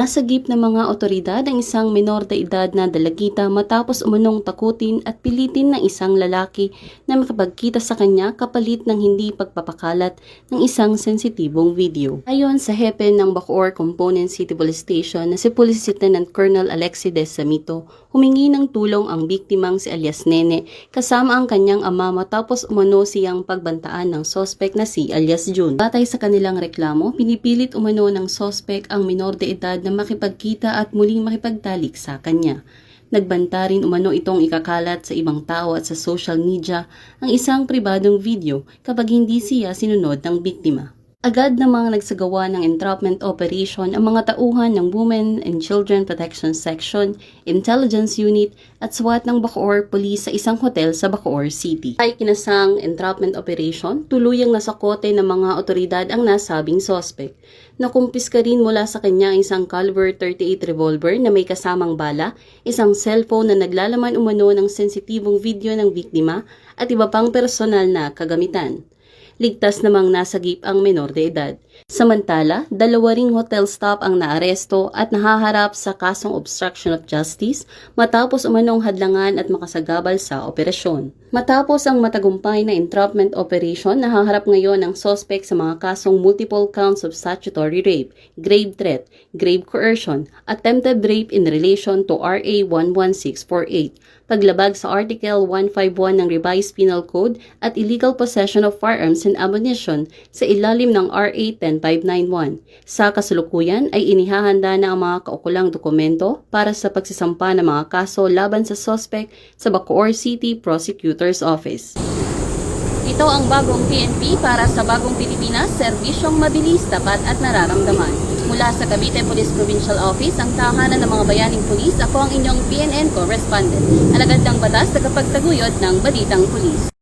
Nasagip ng mga otoridad ang isang menor de edad na dalagita matapos umunong takutin at pilitin ng isang lalaki na makapagkita sa kanya kapalit ng hindi pagpapakalat ng isang sensitibong video. Ayon sa hepe ng Bacoor Component City Police Station na si Police Lieutenant Colonel Alexides Samito, humingi ng tulong ang biktimang si alias Nene kasama ang kanyang ama matapos umano siyang pagbantaan ng sospek na si alias June. Batay sa kanilang reklamo, pinipilit umano ng sospek ang menor de edad na makipagkita at muling makipagtalik sa kanya. Nagbanta rin umano itong ikakalat sa ibang tao at sa social media ang isang pribadong video kapag hindi siya sinunod ng biktima. Agad namang nagsagawa ng entrapment operation ang mga tauhan ng Women and Children Protection Section, Intelligence Unit at SWAT ng Bacoor Police sa isang hotel sa Bacoor City. Ay kinasang entrapment operation, tuluyang nasakote ng mga otoridad ang nasabing sospek. Nakumpiska rin mula sa kanya isang caliber .38 revolver na may kasamang bala, isang cellphone na naglalaman umano ng sensitibong video ng biktima at iba pang personal na kagamitan. Ligtas namang nasagip ang menor de edad. Samantala, 2 ring hotel staff ang naaresto at nahaharap sa kasong obstruction of justice matapos umanong hadlangan at makasagabal sa operasyon. Matapos ang matagumpay na entrapment operation, nahaharap ngayon ang suspect sa mga kasong multiple counts of statutory rape, grave threat, grave coercion, attempted rape in relation to RA 11648, paglabag sa Article 151 ng Revised Penal Code at illegal possession of firearms and ammunition sa ilalim ng RA 10591. Sa kasalukuyan ay inihahanda na ang mga kaukulang dokumento para sa pagsisampa ng mga kaso laban sa suspect sa Bacoor City Prosecutor's Office. Ito ang bagong PNP para sa bagong Pilipinas, serbisyong mabilis, tapat at nararamdaman. Mula sa Cavite Police Provincial Office, ang tahanan ng mga bayaning pulis, ako ang inyong PNN correspondent. Alagad ng batas, tagapagtaguyod ng Balitang Pulis.